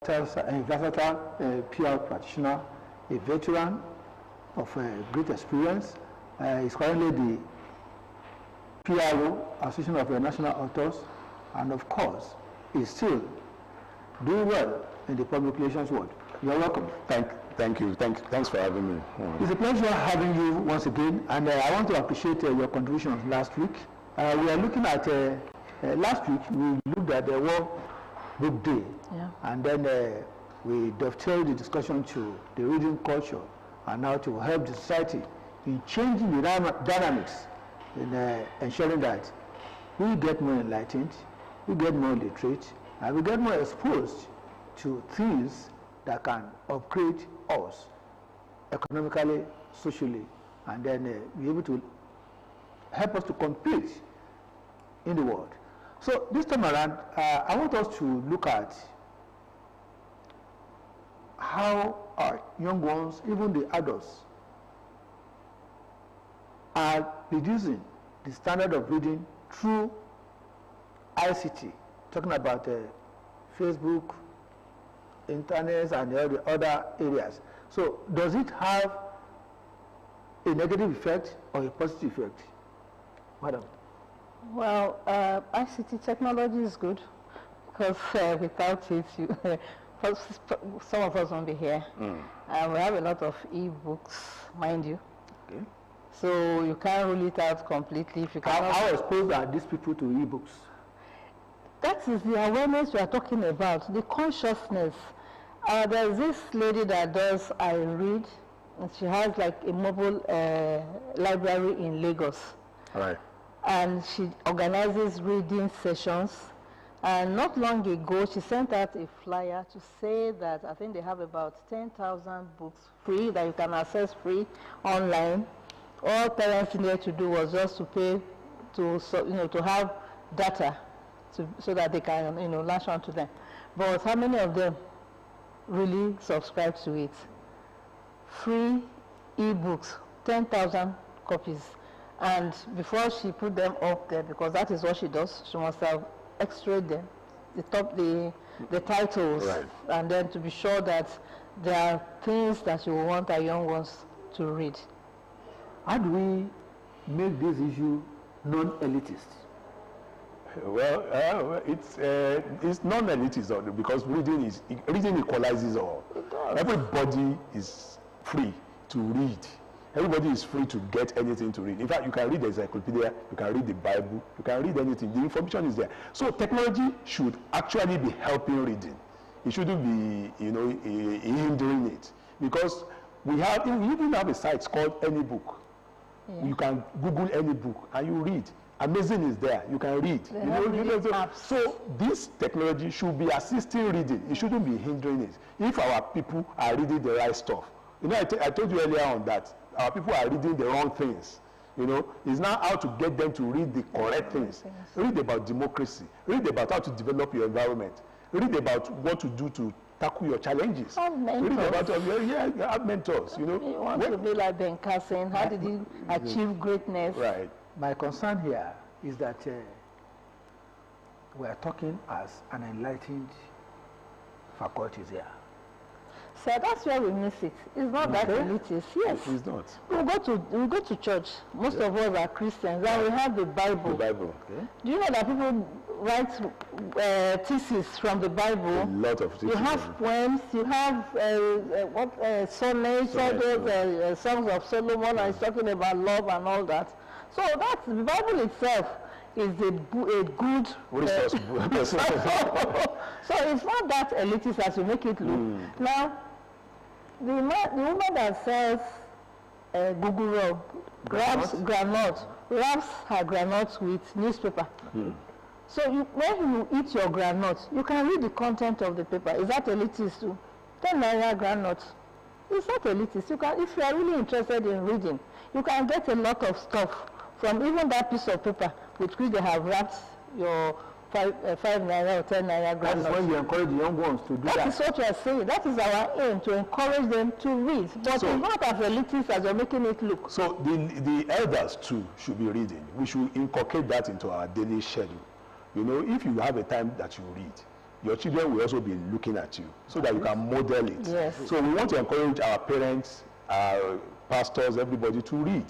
versatile PR practitioner, a veteran of great experience. He's currently the PRO, Association of National Authors, and of course, is still doing well in the public relations world. You're welcome. Thank you. Thanks for having me. It's a pleasure having you once again, and I want to appreciate your contributions last week. We are looking at, last week we looked at the World Book Day, and then we dovetailed the discussion to the reading culture, and now to help the society in changing the dynamics, in ensuring that we get more enlightened, we get more literate, and we get more exposed to things that can upgrade us economically, socially, and then be able to help us to compete in the world. So this time around, I want us to look at how our young ones, even the adults, are reducing the standard of reading through ICT, talking about Facebook, internet, and all the other areas. So does it have a negative effect or a positive effect? Madam? Well, ICT technology is good, because without it, some of us won't be here. We have a lot of e-books, mind you. Okay. So you can't rule it out completely. If you how exposed are these people to e-books? That is the awareness we are talking about, the consciousness. There's this lady that does I Read, and she has like a mobile library in Lagos. All right. And she organizes reading sessions. And not long ago, she sent out a flyer to say that I think they have about 10,000 books free that you can access free online. All parents needed to do was just to pay to have data so that they can latch on to them. But how many of them really subscribe to it? Free e-books, 10,000 copies. And before she put them up there, because that is what she does, she must have x-rayed them, the titles, right, and then to be sure that there are things that you want our young ones to read. How do we make this issue non-elitist? Well, it's non-elitist because reading equalizes all. Everybody is free to read. Everybody is free to get anything to read. In fact, you can read the encyclopedia, you can read the Bible, you can read anything. The information is there. So technology should actually be helping reading. It shouldn't be, hindering it, because we even have a site called Any Book. Yeah. You can Google any book and you read. Amazing is there. You can read. So this technology should be assisting reading. It shouldn't be hindering it. If our people are reading the right stuff, I told you earlier on that our people are reading the wrong things. It's now how to get them to read the correct things. Read about democracy. Read about how to develop your environment. Read about what to do to tackle your challenges. Have mentors. Read about have mentors. You want to be like Ben Carson. How did he achieve greatness? Right. My concern here is that we are talking as an enlightened faculty here. So that's where we miss it. It's not that elitist. Yes. It's not. We go to church. Most of us are Christians, and we have the Bible. The Bible. Okay. Do you know that people write theses from the Bible? A lot of theses. You have poems. You have sonnets, all those songs of Solomon, and it's talking about love and all that. So that's the Bible itself is a good resource. So it's not that elitist as you make it look. Now, the woman that sells Google wraps her granuts with newspaper. So when you eat your granuts, you can read the content of the paper. Is that elitist too? 10 naira granuts. It's not elitist. If you are really interested in reading, you can get a lot of stuff from even that piece of paper with which they have wrapped your 5 naira or 10 naira granuts. That is when you encourage the young ones to do that. That is what we are saying. That is our aim, to encourage them to read. But it's not as elitist as you're making it look. So the elders too should be reading. We should inculcate that into our daily schedule. If you have a time that you read, your children will also be looking at you so that you can model it. Yes. So we want to encourage our parents, our pastors, everybody to read.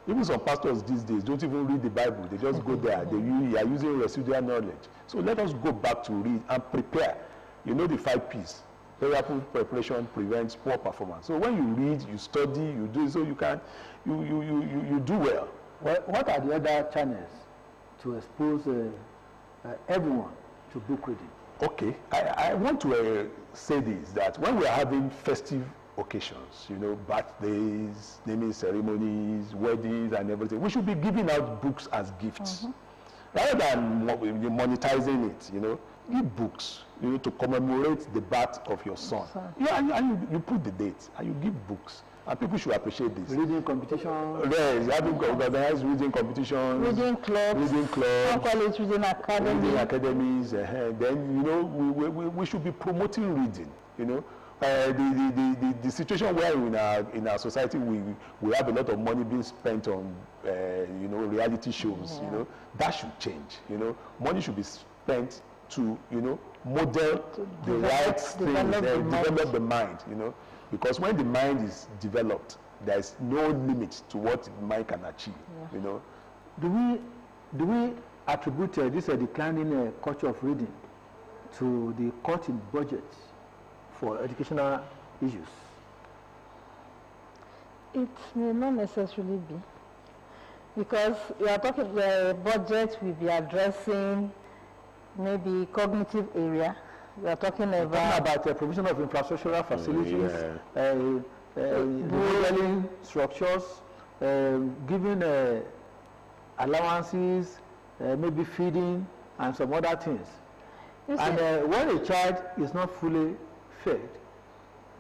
Even some pastors these days don't even read the Bible. They just go there. They are using residual knowledge. So let us go back to read and prepare. You know the 5 P's. Prayerful preparation prevents poor performance. So when you read, you study, you do so you can, you do well. Well, what are the other channels to expose everyone to book reading? Okay, I want to say this, that when we are having festive occasions, you know, birthdays, naming ceremonies, weddings and everything, we should be giving out books as gifts. Rather than monetizing it, you know, give books, you know, to commemorate the birth of your son. Yeah, and you put the date and you give books. And people should appreciate this. Reading competition. Yes, having organized reading competitions. Reading clubs. Reading clubs. Some call it reading academy. Reading academies. Then, you know, we should be promoting reading, you know. The situation where in our society we have a lot of money being spent on you know, reality shows, you know, that should change. You know, money should be spent to, you know, model the right things, develop the mind, you know, because when the mind is developed, there is no limit to what the mind can achieve. You know, do we attribute this declining culture of reading to the cut in budgets for educational issues? It may not necessarily be, because we are talking the budget will be addressing maybe cognitive area. We are talking about the provision of infrastructural facilities, modeling structures, giving allowances, maybe feeding, and some other things. And when a child is not fully fed,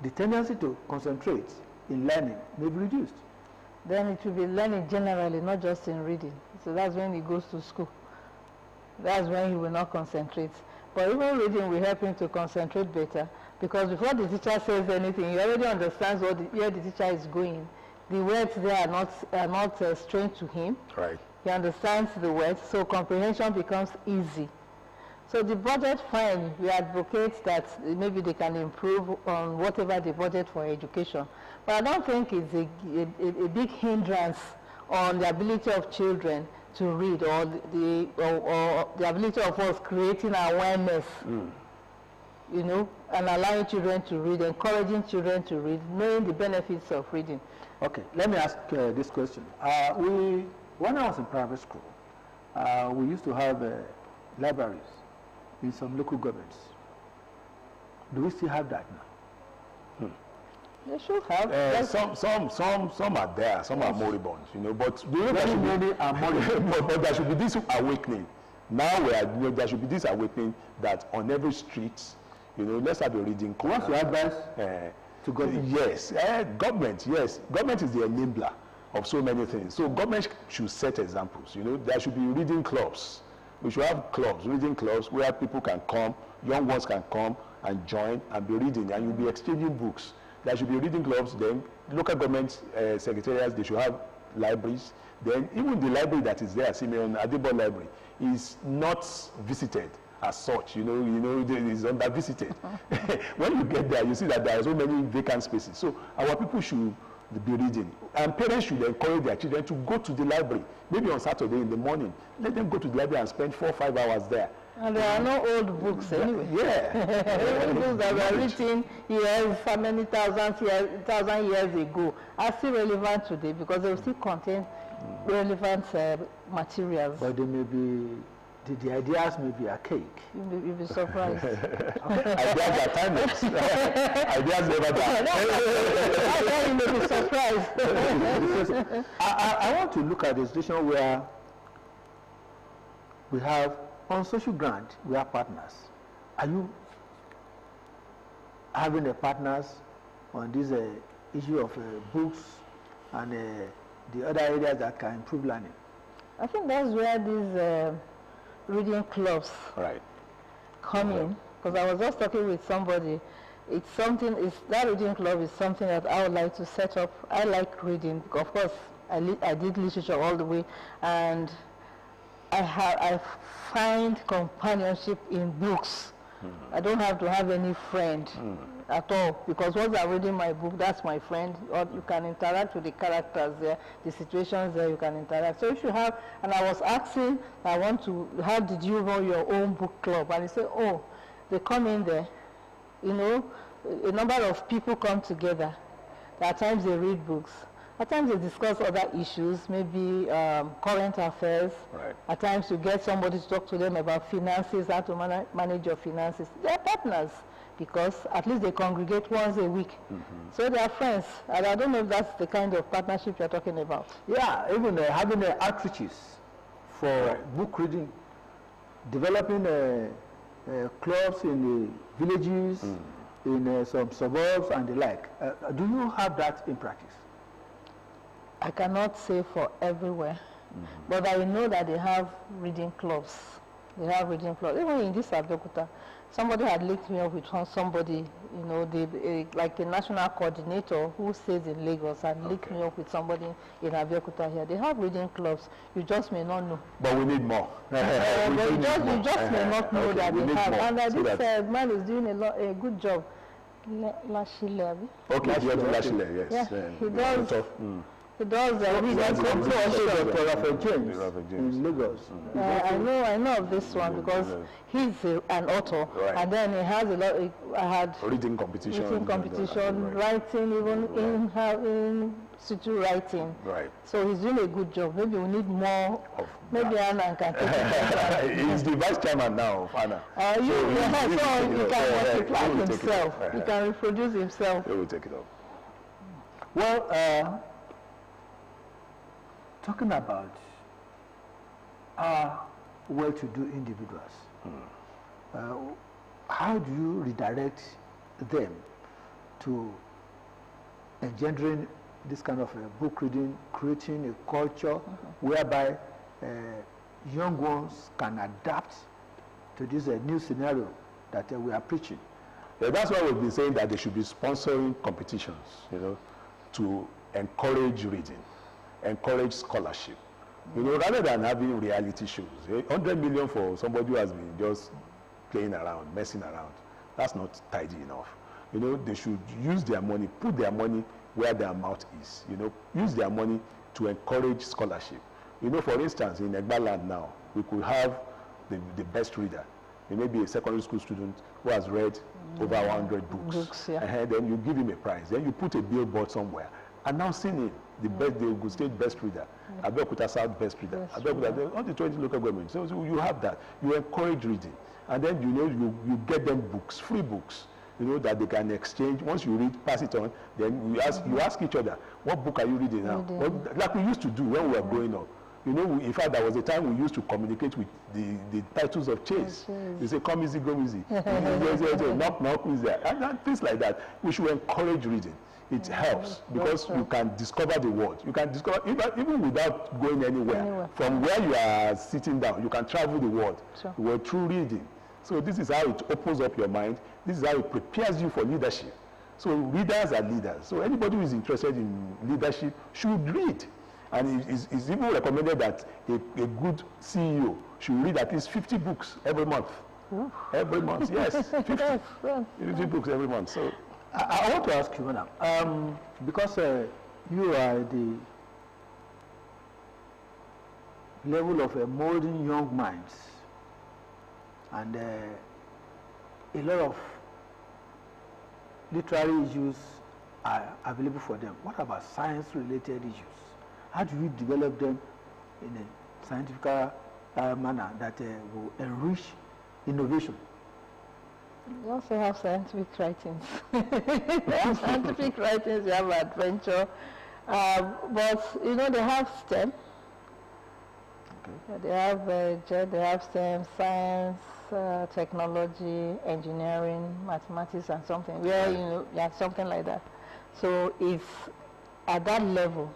the tendency to concentrate in learning may be reduced. Then it will be learning generally, not just in reading. So that's when he goes to school. That's when he will not concentrate. But even reading will help him to concentrate better, because before the teacher says anything, he already understands where the teacher is going. The words there are not strange to him. Right. He understands the words, so comprehension becomes easy. So the budget, fine, we advocate that maybe they can improve on whatever the budget for education. But I don't think it's a big hindrance on the ability of children to read, or the ability of us creating awareness, you know, and allowing children to read, encouraging children to read, knowing the benefits of reading. Okay, let me ask this question. When I was in private school, we used to have libraries in some local governments. Do we still have that now? They should have. Some are there, some are moribund, you know. But many are moribund. but there should be this awakening. Now there should be this awakening that on every street, you know, let's have a reading corner. What's your advice to government? Yes, government. Yes, government is the enabler of so many things. So government should set examples. You know, there should be reading clubs. We should have clubs, reading clubs, where people can come, young ones can come and join and be reading, and you'll be exchanging books. There should be reading clubs. Then local government secretariats, they should have libraries. Then even the library that is there, Simeon Adebo Library, is not visited as such. You know, it is under visited. When you get there, you see that there are so many vacant spaces. So our people should be reading, and parents should encourage their children to go to the library. Maybe on Saturday in the morning, let them go to the library and spend 4 or 5 hours there. And there are no old books anyway. Yeah. Old books that were written years, how many thousand years ago, are still relevant today, because they will still contain relevant materials. But they may be, the ideas may be archaic. You'll be surprised. Ideas are timeless. Ideas never die. You may be surprised. I want to look at a situation where we have, on social ground, we are partners. Are you having partners on this issue of books and the other areas that can improve learning? I think that's where these reading clubs come in, because I was just talking with somebody. That reading club is something that I would like to set up. I like reading. Of course, I did literature all the way, and I find companionship in books I don't have to have any friend at all, because once I'm reading my book, that's my friend. Or you can interact with the characters there, the situations there, you can interact. So if you have, and I was asking, how did you run your own book club? And he said, oh, they come in there, you know, a number of people come together. At times they read books. At times they discuss other issues, maybe current affairs. Right. At times you get somebody to talk to them about finances, how to manage your finances. They are partners, because at least they congregate once a week. So they are friends. And I don't know if that's the kind of partnership you're talking about. Yeah, even having outreaches for book reading, developing clubs in the villages, in some suburbs and the like. Do you have that in practice? I cannot say for everywhere, but I know that they have reading clubs. They have reading clubs. Even in this Abeokuta, somebody had linked me up with somebody, you know, like a national coordinator who stays in Lagos, and linked me up with somebody in Abeokuta here. They have reading clubs. You just may not know. But we need more. But you just may not know that they have. And this man is doing a good job. Lashile. Okay, Lashile, yes. Yeah, he does. He does in Lagos. I know of this one because he's an author, and then he has a lot. I had reading competition, writing, even in situ writing. Right. So he's doing a good job. Maybe we need more. Maybe Anna can take it. He's the vice chairman now of Anna. So he can multiply himself. He can reproduce himself. He will take it up. Well, talking about our well-to-do individuals, how do you redirect them to engendering this kind of book reading, creating a culture whereby young ones can adapt to this new scenario that we are preaching? Yeah, that's why we've been saying that they should be sponsoring competitions, you know, to encourage reading, encourage scholarship, you know, rather than having reality shows. 100 million for somebody who has been just playing around, messing around, that's not tidy enough. You know, they should use their money, put their money where their mouth is, you know, use their money to encourage scholarship. You know, for instance, in Egbaland now, we could have the best reader. He may be a secondary school student who has read over 100 books. And then you give him a prize. Then you put a billboard somewhere, announcing him the best, the Ogun State best reader, Abeokuta South best reader, Abeokuta, all the 20 local governments. So you have that. You encourage reading. And then, you know, you get them books, free books, you know, that they can exchange. Once you read, pass it on. Then you ask each other, what book are you reading now? Like we used to do when we were growing up. You know, in fact, there was a time we used to communicate with the titles of chase. They say, come easy, go easy. Knock, knock, who's there? And things like that. We should encourage reading. It helps because you can discover the world. You can discover, even without going anywhere. From where you are sitting down, you can travel the world. Through reading. So this is how it opens up your mind. This is how it prepares you for leadership. So readers are leaders. So anybody who is interested in leadership should read. And it's even recommended that a good CEO should read at least 50 books every month. Every month, yes, 50 books every month. So I want to ask you, madam, because you are the level of molding young minds, and a lot of literary issues are available for them. What about science-related issues? How do you develop them in a scientific manner that will enrich innovation? You also have scientific writings. You have scientific writings, you have adventure. But, you know, they have STEM. They have STEM, science, technology, engineering, mathematics, and something. Where, you know, something like that. So it's at that level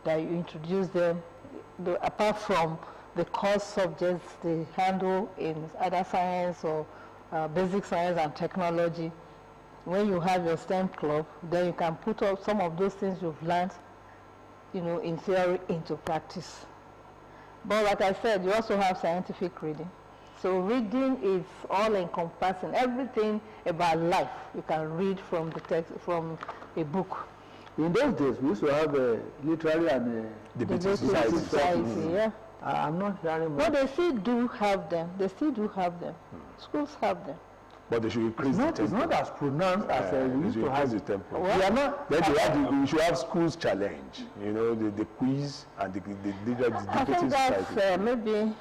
that you introduce them, apart from the core subjects they handle in either science or basic science and technology. When you have your STEM club, then you can put up some of those things you've learned, you know, in theory into practice. But like I said, you also have scientific reading. So reading is all encompassing. Everything about life you can read from the text, from a book. In those days, we used to have a literary and Debate society. Yeah. I'm not hearing much. No, they still do have them. They still do have them. Schools have them. But they should increase the tempo. It's not as pronounced as we used to have. The tempo. We are not. Then we should have schools challenge. You know, the quiz and the I think that's maybe.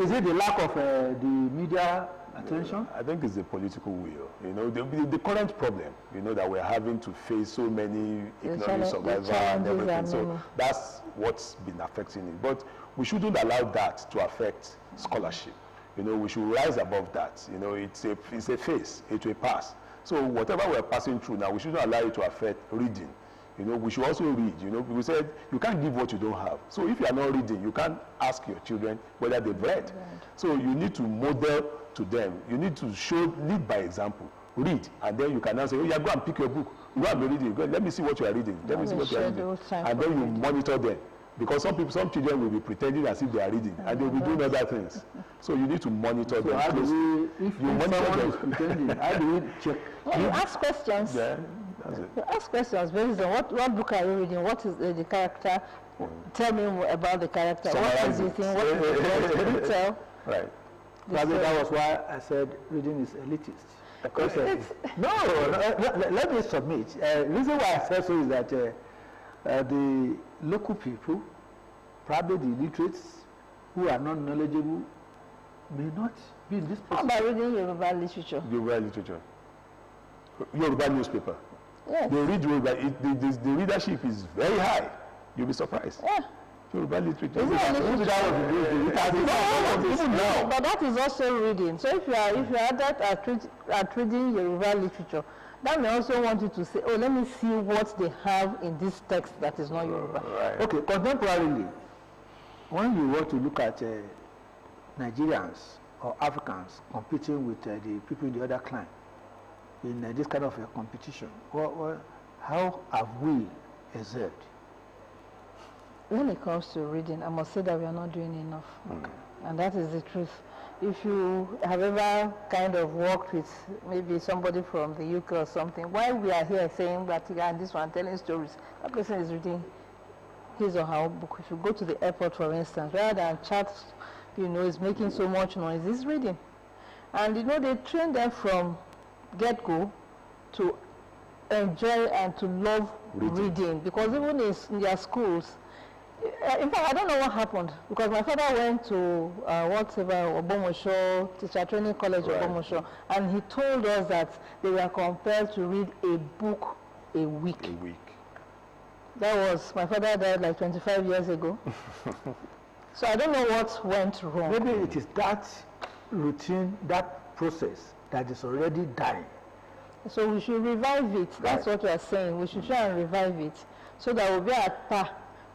Is it the lack of the media attention? I think it's the political will. You know, the current problem, you know, that we're having to face so many economic survival and everything. So that's what's been affecting it. But we shouldn't allow that to affect scholarship. You know, we should rise above that. You know, it's a phase, it will pass. So whatever we're passing through now, we shouldn't allow it to affect reading. You know, we should also read. You know, we said you can't give what you don't have. So if you are not reading, you can't ask your children whether they've read. So you need to model to them. You need to lead by example. Read, and then you can now say, oh yeah, go and pick your book. Go and be reading. Go, let me see what you are reading. Let me see what you are reading. And then you monitor them. Because some children will be pretending as if they are reading, and they will be doing other things. So you need to monitor them. How do we, if someone is pretending, how do we check? Well, you ask questions. Yeah, that's it. You ask questions based on what book are you reading? What is the character? Tell me about the character. What is the thing? What is the detail? Right. Probably that was why I said reading is elitist. Because let me submit. The reason why I said so is that the local people, probably the illiterates who are not knowledgeable, may not be in this place. How about reading Yoruba literature? Yoruba literature. Yoruba newspaper. Yes. They read Yoruba. The readership is very high. You'll be surprised. Yeah. Yoruba literature. But that is also reading. So if you are adept at reading Yoruba literature, that may also want you to say, oh, let me see what they have in this text that is not Yoruba. Right. Okay, contemporarily, when you want to look at Nigerians or Africans competing with the people in the other clan in this kind of a competition, how have we excelled? When it comes to reading, I must say that we are not doing enough. Okay. And that is the truth. If you have ever kind of worked with maybe somebody from the UK or something, while we are here saying that this one telling stories, that person is reading his or her book. If you go to the airport, for instance, rather than chat, is making so much noise, he's reading. And they train them from get-go to enjoy and to love reading. Because even in their schools, in fact, I don't know what happened, because my father went to Obomosho, teacher training college, right. Obomosho, and he told us that they were compelled to read a book a week. That was, my father died like 25 years ago. So I don't know what went wrong. Maybe it is that routine, that process that is already dying. So we should revive it. That's what we are saying. We should try and revive it so that we'll be at par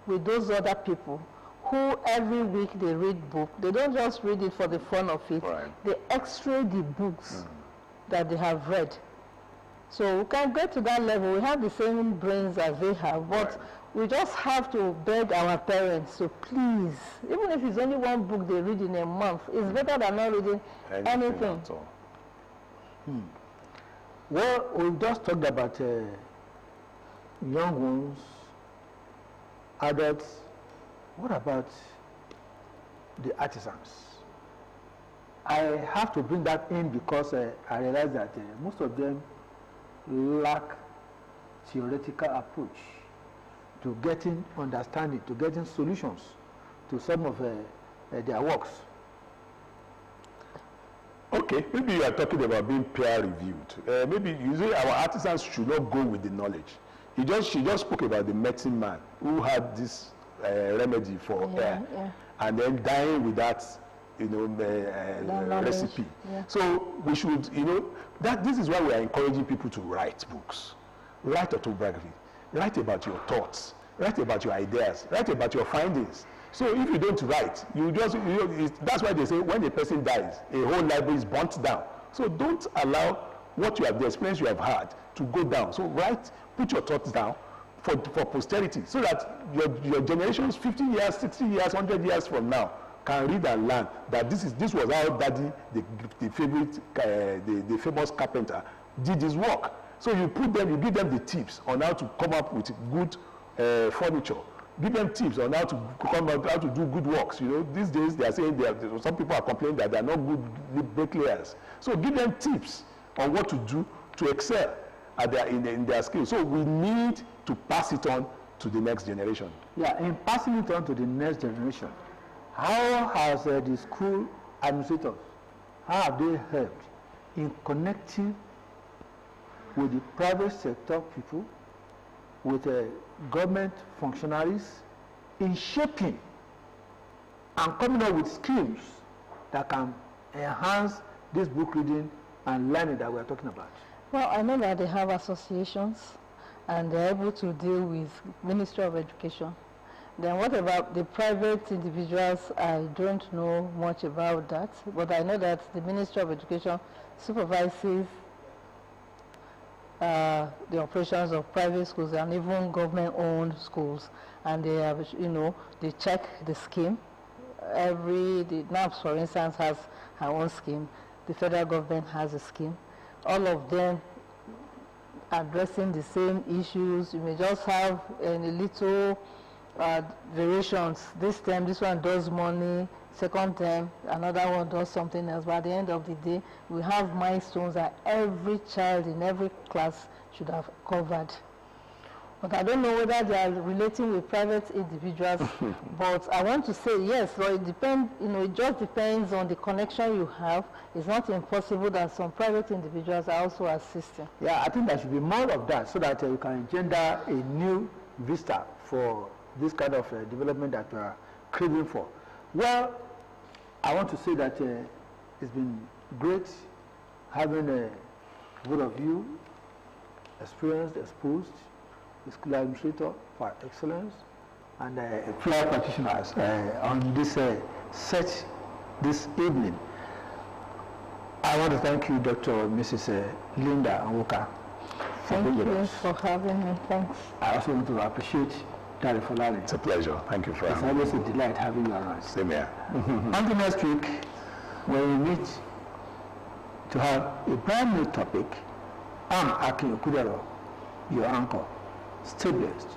with those other people who every week they read book. They don't just read it for the fun of it. Right. They extray the books that they have read. So we can get to that level. We have the same brains as they have, but we just have to beg our parents to please, even if it's only one book they read in a month, it's better than not reading anything. At all. Well, we've just talked about young ones, adults. What about the artisans? I have to bring that in because I realize that most of them lack theoretical approach to getting understanding, to getting solutions to some of their works. Okay, maybe you are talking about being peer reviewed. Maybe you say our artisans should not go with the knowledge. She just spoke about the medicine man who had this remedy for hair, and then dying with that, recipe. Yeah. So we should, this is why we are encouraging people to write books, write autobiography, write about your thoughts, write about your ideas, write about your findings. So if you don't write, that's why they say when a person dies, a whole library is burnt down. So don't allow the experience you have had to go down. So write, put your thoughts down for posterity, so that your generations 50 years, 60 years, 100 years from now can read and learn that this was how Daddy, the famous carpenter, did his work. So you give them the tips on how to come up with good furniture. Give them tips on how to do good works. You know, these days they are saying some people are complaining that they are not good bricklayers. So give them tips on what to do to excel in their skills. So we need to pass it on to the next generation. Yeah, in passing it on to the next generation, how has the school administrators, how have they helped in connecting with the private sector people, with government functionaries, in shaping and coming up with schemes that can enhance this book reading and learning that we are talking about? Well, I know that they have associations and they're able to deal with Ministry of Education. Then what about the private individuals? I don't know much about that, but I know that the Ministry of Education supervises the operations of private schools and even government-owned schools, and they have, they check the scheme. The NAPS, for instance, has her own scheme. The federal government has a scheme. All of them addressing the same issues. You may just have a little variations. This term, this one does money. Second term, another one does something else. But at the end of the day, we have milestones that every child in every class should have covered. But I don't know whether they are relating with private individuals. But I want to say yes. So it depends. It just depends on the connection you have. It's not impossible that some private individuals are also assisting. Yeah, I think there should be more of that, so that you can engender a new vista for this kind of development that we are craving for. Well, I want to say that it's been great having both of you experienced, exposed, the school administrator for excellence, and flyer practitioners on this set this evening. I want to thank you, Dr. Mrs. Linda Nwoka. Thank you for having me. Thanks. I also want to appreciate Daddy Folani. It's a pleasure. Thank you for having me. It's always a delight having you around. Same here. Until next week, when we meet to have a brand new topic, I'm Abeokuta, your uncle. Stay blessed.